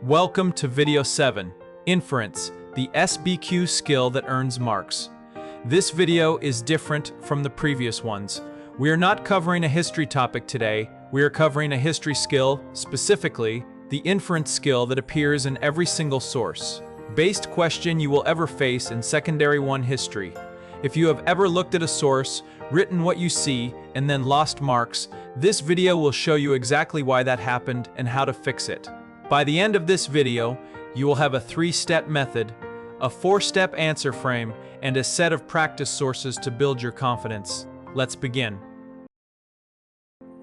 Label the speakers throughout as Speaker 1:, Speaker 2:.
Speaker 1: Welcome to Video 7, Inference, the SBQ skill that earns marks. This video is different from the previous ones. We are not covering a history topic today, we are covering a history skill, specifically, the inference skill that appears in every single source-based question you will ever face in Secondary 1 history. If you have ever looked at a source, written what you see, and then lost marks, this video will show you exactly why that happened and how to fix it. By the end of this video, you will have a 3-step method, a 4-step answer frame, and a set of practice sources to build your confidence. Let's begin.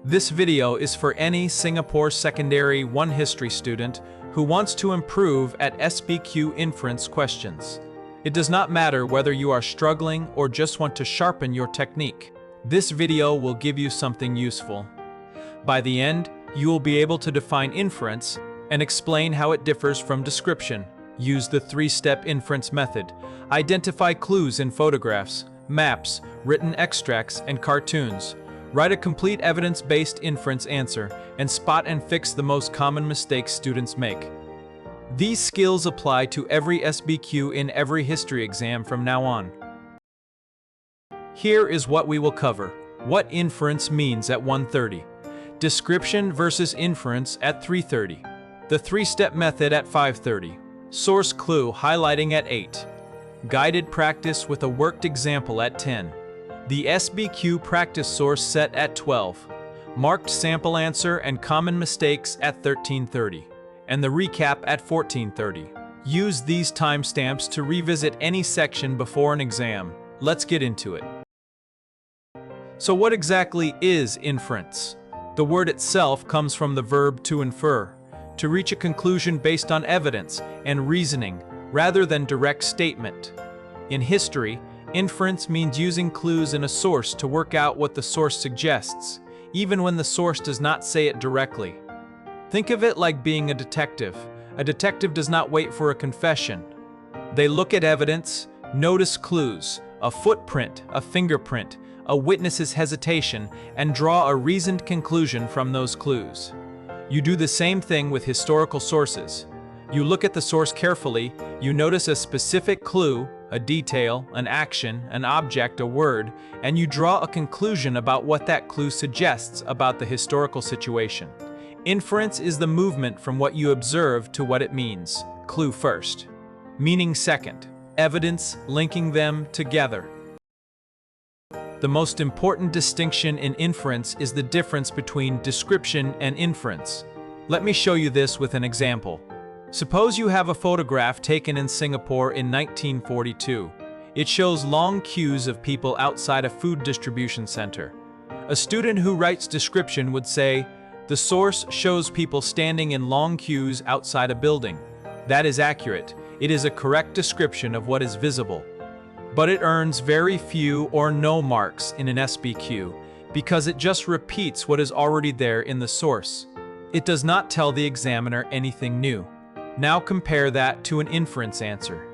Speaker 1: This video is for any Singapore Secondary 1 history student who wants to improve at SBQ inference questions. It does not matter whether you are struggling or just want to sharpen your technique. This video will give you something useful. By the end, you will be able to define inference and explain how it differs from description. Use the 3-step inference method. Identify clues in photographs, maps, written extracts, and cartoons. Write a complete evidence-based inference answer and spot and fix the most common mistakes students make. These skills apply to every SBQ in every history exam from now on. Here is what we will cover. What inference means at 1:30. Description versus inference at 3:30. The 3-step method at 5:30. Source clue highlighting at 8. Guided practice with a worked example at 10. The SBQ practice source set at 12. Marked sample answer and common mistakes at 13:30. And the recap at 14:30. Use these timestamps to revisit any section before an exam. Let's get into it. So what exactly is inference? The word itself comes from the verb to infer, to reach a conclusion based on evidence and reasoning rather than direct statement. In history, inference means using clues in a source to work out what the source suggests, even when the source does not say it directly. Think of it like being a detective. A detective does not wait for a confession. They look at evidence, notice clues, a footprint, a fingerprint, a witness's hesitation, and draw a reasoned conclusion from those clues. You do the same thing with historical sources. You look at the source carefully, you notice a specific clue, a detail, an action, an object, a word, and you draw a conclusion about what that clue suggests about the historical situation. Inference is the movement from what you observe to what it means. Clue first. Meaning second. Evidence linking them together. The most important distinction in inference is the difference between description and inference. Let me show you this with an example. Suppose you have a photograph taken in Singapore in 1942. It shows long queues of people outside a food distribution center. A student who writes description would say, "The source shows people standing in long queues outside a building." That is accurate. It is a correct description of what is visible. But it earns very few or no marks in an SBQ because it just repeats what is already there in the source. It does not tell the examiner anything new. Now compare that to an inference answer.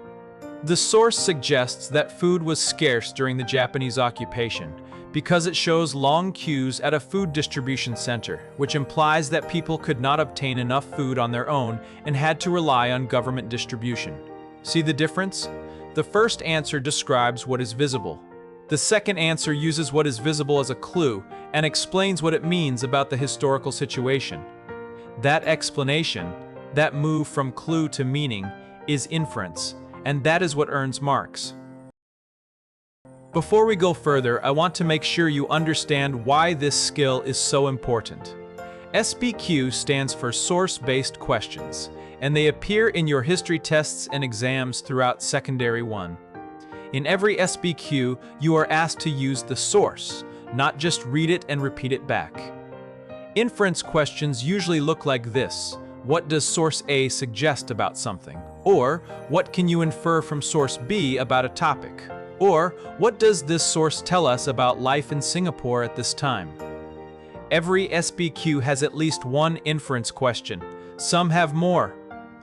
Speaker 1: The source suggests that food was scarce during the Japanese occupation because it shows long queues at a food distribution center, which implies that people could not obtain enough food on their own and had to rely on government distribution. See the difference? The first answer describes what is visible. The second answer uses what is visible as a clue and explains what it means about the historical situation. That explanation, that move from clue to meaning, is inference, and that is what earns marks. Before we go further, I want to make sure you understand why this skill is so important. SBQ stands for source-based questions, and they appear in your history tests and exams throughout Secondary 1. In every SBQ, you are asked to use the source, not just read it and repeat it back. Inference questions usually look like this. What does source A suggest about something? Or, what can you infer from source B about a topic? Or, what does this source tell us about life in Singapore at this time? Every SBQ has at least one inference question. Some have more.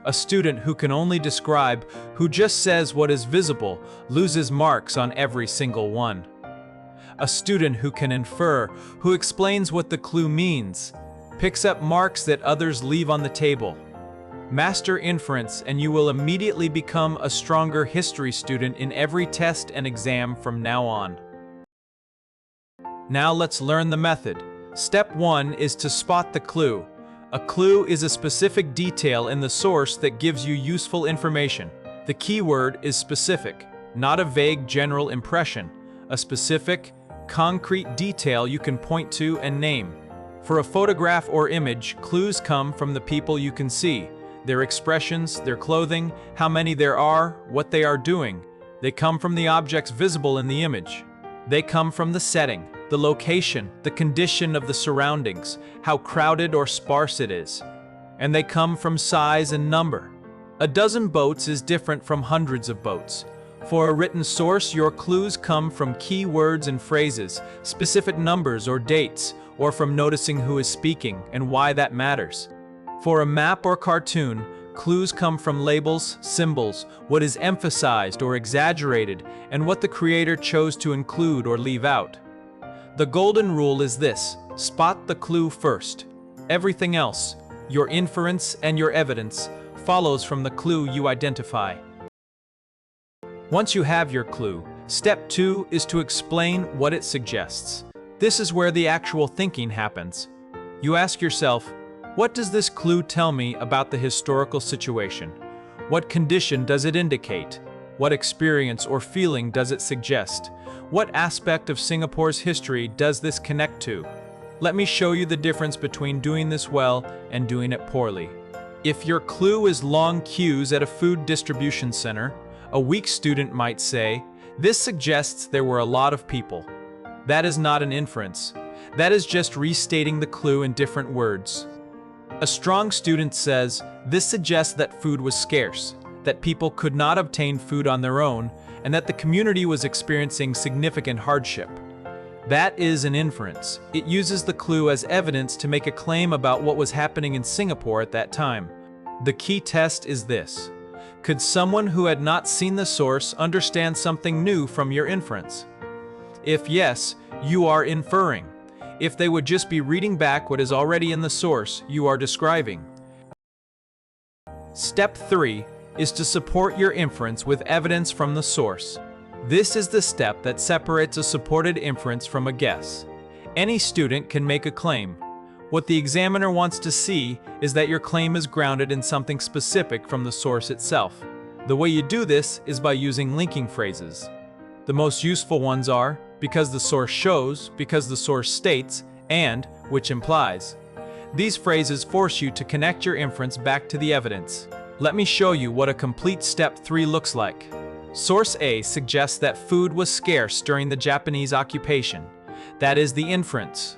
Speaker 1: A student who can only describe, who just says what is visible, loses marks on every single one. A student who can infer, who explains what the clue means, picks up marks that others leave on the table. Master inference and you will immediately become a stronger history student in every test and exam from now on. Now let's learn the method. Step 1 is to spot the clue. A clue is a specific detail in the source that gives you useful information. The key word is specific, not a vague general impression. A specific, concrete detail you can point to and name. For a photograph or image, clues come from the people you can see. Their expressions, their clothing, how many there are, what they are doing. They come from the objects visible in the image. They come from the setting, the location, the condition of the surroundings, how crowded or sparse it is. And they come from size and number. A dozen boats is different from hundreds of boats. For a written source, your clues come from key words and phrases, specific numbers or dates, or from noticing who is speaking and why that matters. For a map or cartoon, clues come from labels, symbols, what is emphasized or exaggerated, and what the creator chose to include or leave out. The golden rule is this: spot the clue first. Everything else, your inference and your evidence, follows from the clue you identify. Once you have your clue, step 2 is to explain what it suggests. This is where the actual thinking happens. You ask yourself, what does this clue tell me about the historical situation? What condition does it indicate? What experience or feeling does it suggest? What aspect of Singapore's history does this connect to? Let me show you the difference between doing this well and doing it poorly. If your clue is long queues at a food distribution center, a weak student might say, "This suggests there were a lot of people." That is not an inference. That is just restating the clue in different words. A strong student says, "This suggests that food was scarce, that people could not obtain food on their own, and that the community was experiencing significant hardship." That is an inference. It uses the clue as evidence to make a claim about what was happening in Singapore at that time. The key test is this: could someone who had not seen the source understand something new from your inference? If yes, you are inferring. If they would just be reading back what is already in the source, you are describing. Step 3 is to support your inference with evidence from the source. This is the step that separates a supported inference from a guess. Any student can make a claim. What the examiner wants to see is that your claim is grounded in something specific from the source itself. The way you do this is by using linking phrases. The most useful ones are "because the source shows," "because the source states," and "which implies." These phrases force you to connect your inference back to the evidence. Let me show you what a complete step 3 looks like. Source A suggests that food was scarce during the Japanese occupation. That is the inference.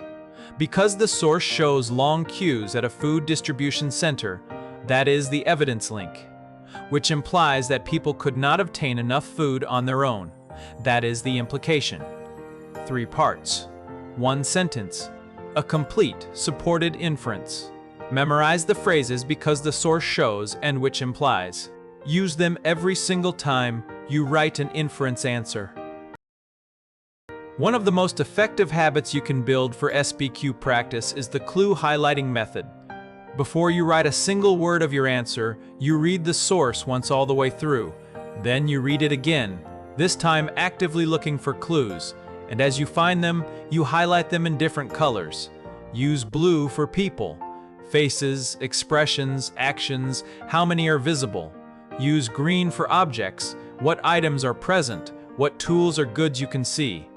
Speaker 1: Because the source shows long queues at a food distribution center, that is the evidence link, which implies that people could not obtain enough food on their own. That is the implication. 3 parts. 1 sentence. A complete, supported inference. Memorize the phrases "because the source shows" and "which implies." Use them every single time you write an inference answer. One of the most effective habits you can build for SBQ practice is the clue highlighting method. Before you write a single word of your answer, you read the source once all the way through. Then you read it again, this time actively looking for clues. And as you find them, you highlight them in different colors. Use blue for people, faces, expressions, actions, how many are visible. Use green for objects, what items are present, what tools or goods you can see.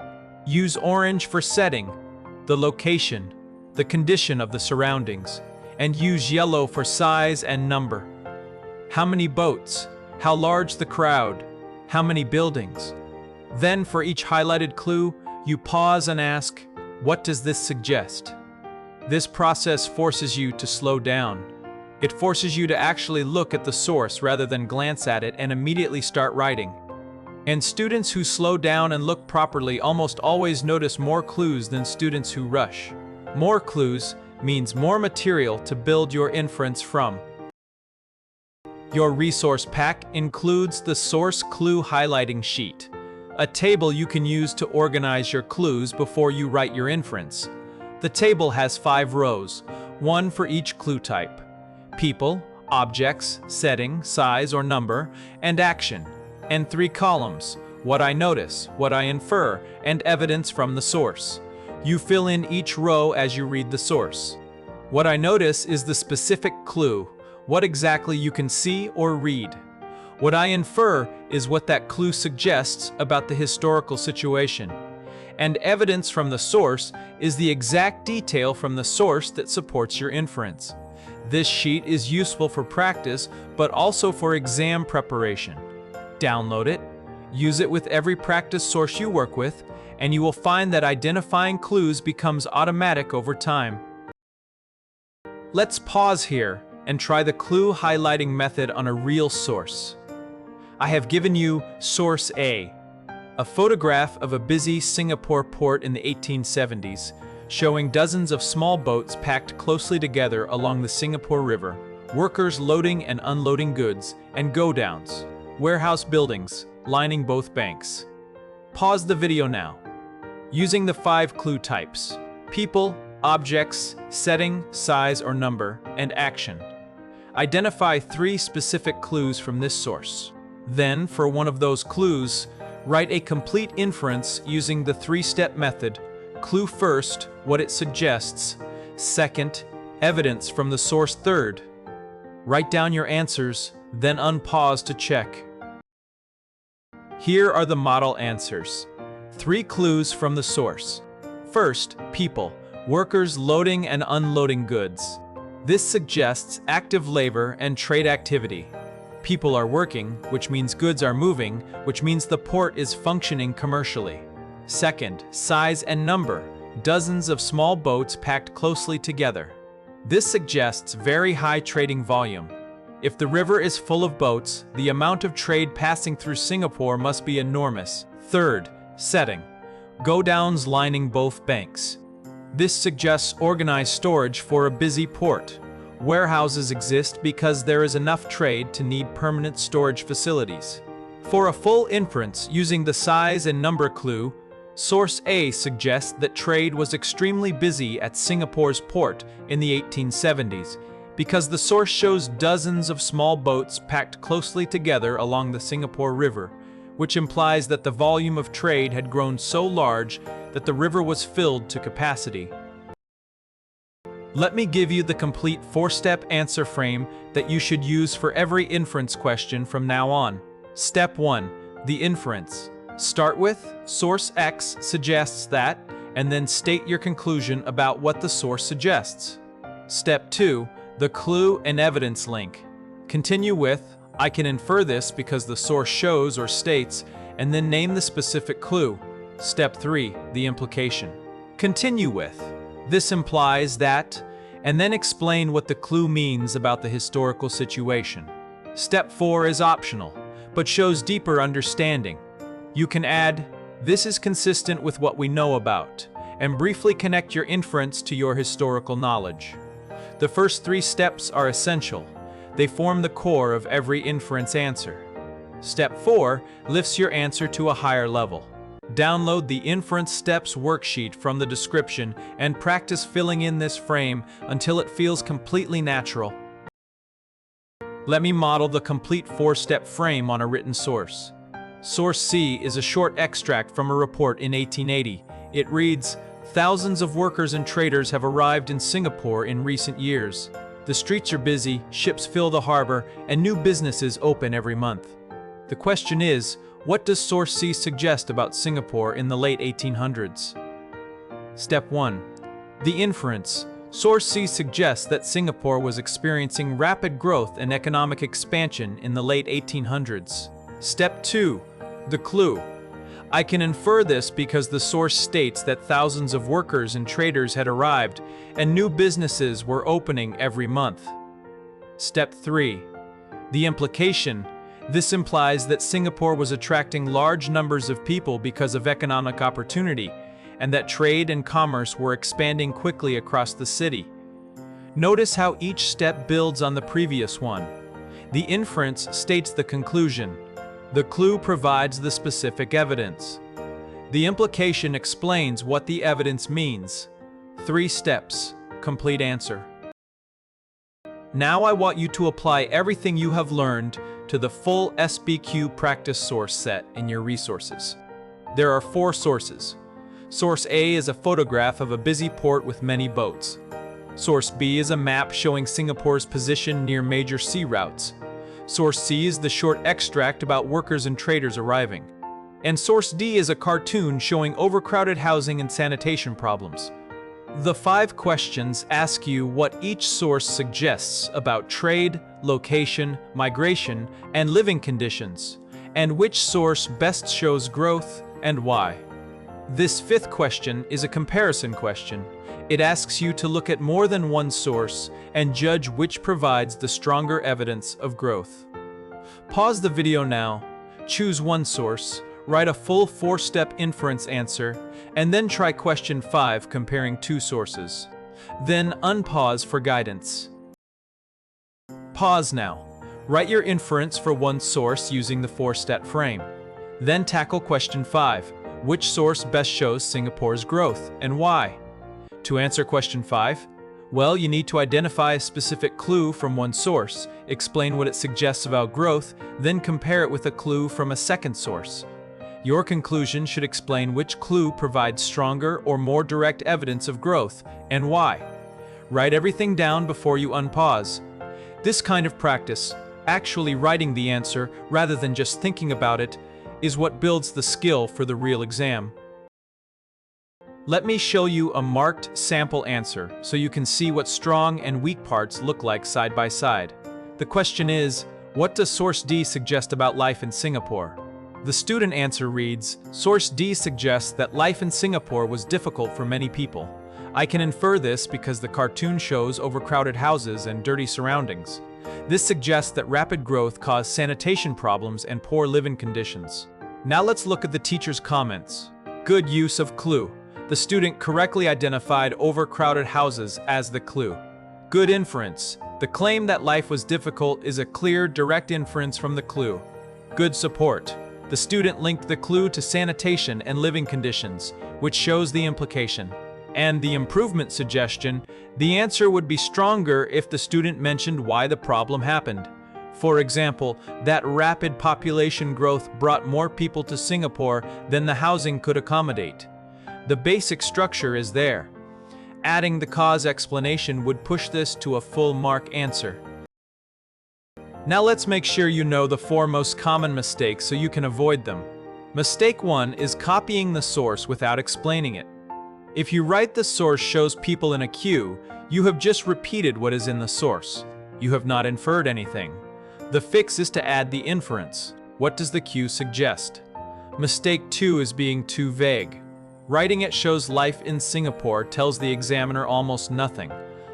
Speaker 1: Use orange for setting, the location, the condition of the surroundings. And use yellow for size and number. How many boats? How large the crowd? How many buildings? Then for each highlighted clue, you pause and ask, what does this suggest? This process forces you to slow down. It forces you to actually look at the source rather than glance at it and immediately start writing. And students who slow down and look properly almost always notice more clues than students who rush. More clues means more material to build your inference from. Your resource pack includes the source clue highlighting sheet, a table you can use to organize your clues before you write your inference. The table has 5 rows, 1 for each clue type: people, objects, setting, size or number, and action, and 3 columns, what I notice, what I infer, and evidence from the source. You fill in each row as you read the source. What I notice is the specific clue, what exactly you can see or read. What I infer is what that clue suggests about the historical situation. And evidence from the source is the exact detail from the source that supports your inference. This sheet is useful for practice, but also for exam preparation. Download it, use it with every practice source you work with, and you will find that identifying clues becomes automatic over time. Let's pause here and try the clue highlighting method on a real source. I have given you Source A, a photograph of a busy Singapore port in the 1870s, showing dozens of small boats packed closely together along the Singapore River, workers loading and unloading goods, and go-downs, warehouse buildings, lining both banks. Pause the video now. Using the 5 clue types: people, objects, setting, size or number, and action. Identify 3 specific clues from this source. Then, for one of those clues, write a complete inference using the 3-step method. Clue first, what it suggests. Second, evidence from the source. Third, write down your answers, then unpause to check. Here are the model answers. 3 clues from the source. First, people, workers loading and unloading goods. This suggests active labor and trade activity. People are working, which means goods are moving, which means the port is functioning commercially. Second, size and number, dozens of small boats packed closely together. This suggests very high trading volume. If the river is full of boats, the amount of trade passing through Singapore must be enormous. Third, setting, go-downs lining both banks. This suggests organized storage for a busy port. Warehouses exist because there is enough trade to need permanent storage facilities. For a full inference using the size and number clue, Source A suggests that trade was extremely busy at Singapore's port in the 1870s because the source shows dozens of small boats packed closely together along the Singapore River, which implies that the volume of trade had grown so large that the river was filled to capacity. Let me give you the complete 4-step answer frame that you should use for every inference question from now on. Step 1. The inference. Start with, source X suggests that, and then state your conclusion about what the source suggests. Step 2. The clue and evidence link. Continue with, I can infer this because the source shows or states, and then name the specific clue. Step 3. The implication. Continue with, this implies that, and then explain what the clue means about the historical situation. Step 4 is optional, but shows deeper understanding. You can add, this is consistent with what we know about, and briefly connect your inference to your historical knowledge. The first 3 steps are essential. They form the core of every inference answer. Step 4 lifts your answer to a higher level. Download the Inference Steps worksheet from the description and practice filling in this frame until it feels completely natural. Let me model the complete 4-step frame on a written source. Source C is a short extract from a report in 1880. It reads, "Thousands of workers and traders have arrived in Singapore in recent years. The streets are busy, ships fill the harbor, and new businesses open every month." The question is, what does Source C suggest about Singapore in the late 1800s? Step 1. The inference. Source C suggests that Singapore was experiencing rapid growth and economic expansion in the late 1800s. Step 2. The clue. I can infer this because the source states that thousands of workers and traders had arrived and new businesses were opening every month. Step 3. The implication. This implies that Singapore was attracting large numbers of people because of economic opportunity, and that trade and commerce were expanding quickly across the city. Notice how each step builds on the previous one. The inference states the conclusion. The clue provides the specific evidence. The implication explains what the evidence means. 3 steps. Complete answer. Now I want you to apply everything you have learned to the full SBQ practice source set in your resources. There are 4 sources. Source A is a photograph of a busy port with many boats. Source B is a map showing Singapore's position near major sea routes. Source C is the short extract about workers and traders arriving. And Source D is a cartoon showing overcrowded housing and sanitation problems. The 5 questions ask you what each source suggests about trade, location, migration, and living conditions, and which source best shows growth and why. This 5th question is a comparison question. It asks you to look at more than one source and judge which provides the stronger evidence of growth. Pause the video now, choose one source, write a full 4-step inference answer, and then try question 5 comparing 2 sources. Then unpause for guidance. Pause now. Write your inference for one source using the 4-step frame. Then tackle question 5. Which source best shows Singapore's growth and why? To answer question 5, well, you need to identify a specific clue from one source, explain what it suggests about growth, then compare it with a clue from a second source. Your conclusion should explain which clue provides stronger or more direct evidence of growth and why. Write everything down before you unpause. This kind of practice, actually writing the answer rather than just thinking about it, is what builds the skill for the real exam. Let me show you a marked sample answer so you can see what strong and weak parts look like side by side. The question is, what does source D suggest about life in Singapore? The student answer reads, source D suggests that life in Singapore was difficult for many people. I can infer this because the cartoon shows overcrowded houses and dirty surroundings. This suggests that rapid growth caused sanitation problems and poor living conditions. Now let's look at the teacher's comments. Good use of clue. The student correctly identified overcrowded houses as the clue. Good inference. The claim that life was difficult is a clear, direct inference from the clue. Good support. The student linked the clue to sanitation and living conditions, which shows the implication. And the improvement suggestion, the answer would be stronger if the student mentioned why the problem happened. For example, that rapid population growth brought more people to Singapore than the housing could accommodate. The basic structure is there. Adding the cause explanation would push this to a full mark answer. Now let's make sure you know the 4 most common mistakes so you can avoid them. Mistake 1 is copying the source without explaining it. If you write the source shows people in a queue, you have just repeated what is in the source. You have not inferred anything. The fix is to add the inference. What does the queue suggest? Mistake 2 is being too vague. Writing it shows life in Singapore tells the examiner almost nothing.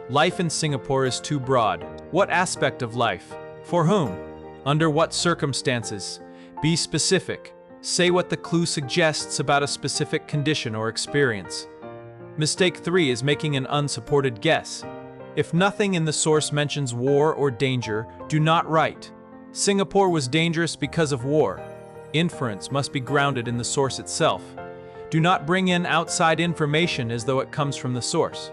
Speaker 1: Life in Singapore is too broad. What aspect of life? For whom? Under what circumstances? Be specific. Say what the clue suggests about a specific condition or experience. Mistake 3 is making an unsupported guess. If nothing in the source mentions war or danger, do not write. Singapore was dangerous because of war. Inference must be grounded in the source itself. Do not bring in outside information as though it comes from the source.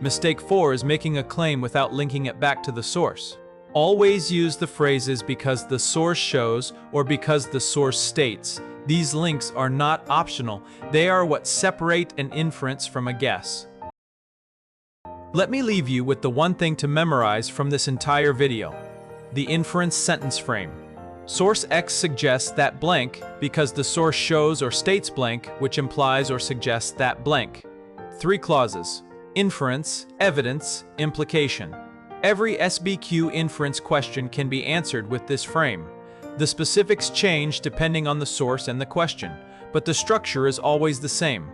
Speaker 1: Mistake 4 is making a claim without linking it back to the source. Always use the phrases because the source shows or because the source states. These links are not optional. They are what separate an inference from a guess. Let me leave you with the one thing to memorize from this entire video: the inference sentence frame. Source X suggests that blank because the source shows or states blank, which implies or suggests that blank. 3 clauses: inference, evidence, implication. Every SBQ inference question can be answered with this frame. The specifics change depending on the source and the question, but the structure is always the same.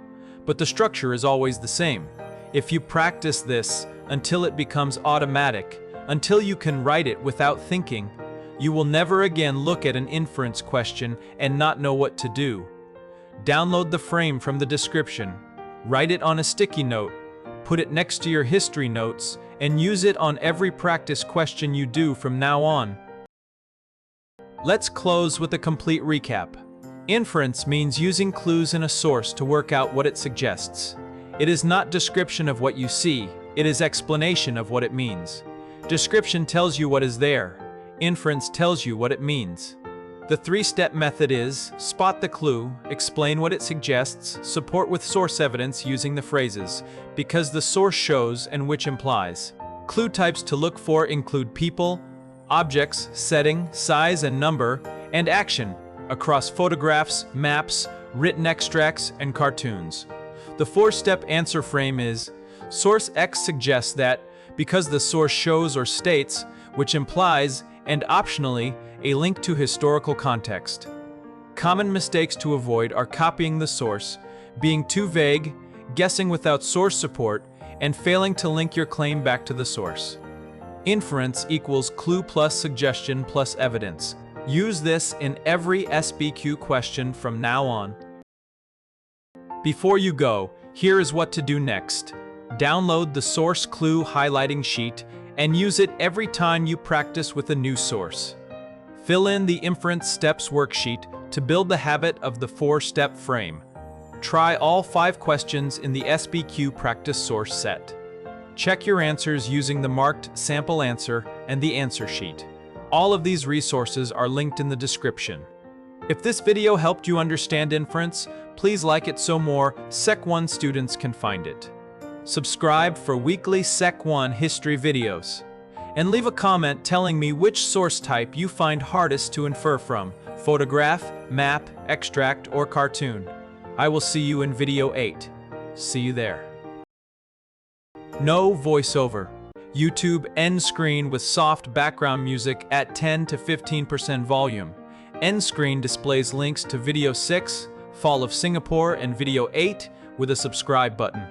Speaker 1: If you practice this until it becomes automatic, until you can write it without thinking, you will never again look at an inference question and not know what to do. Download the frame from the description, write it on a sticky note, put it next to your history notes, and use it on every practice question you do from now on. Let's close with a complete recap. Inference means using clues in a source to work out what it suggests. It is not description of what you see, it is explanation of what it means. Description tells you what is there. Inference tells you what it means. The three-step method is: spot the clue, explain what it suggests, support with source evidence using the phrases "because the source shows" and "which implies." Clue types to look for include people, objects, setting, size and number, and action across photographs, maps, written extracts, and cartoons. The four-step answer frame is: source X suggests that, because the source shows or states, which implies, and optionally, a link to historical context. Common mistakes to avoid are copying the source, being too vague, guessing without source support, and failing to link your claim back to the source. Inference equals clue plus suggestion plus evidence. Use this in every SBQ question from now on. Before you go, here is what to do next. Download the source clue highlighting sheet and use it every time you practice with a new source. Fill in the inference steps worksheet to build the habit of the four-step frame. Try all 5 questions in the SBQ practice source set. Check your answers using the marked sample answer and the answer sheet. All of these resources are linked in the description. If this video helped you understand inference, please like it so more Sec 1 students can find it. Subscribe for weekly Sec 1 history videos. And leave a comment telling me which source type you find hardest to infer from: photograph, map, extract, or cartoon. I will see you in video 8. See you there. No voiceover. YouTube end screen with soft background music at 10 to 15% volume. End screen displays links to video 6, Fall of Singapore, and video 8 with a subscribe button.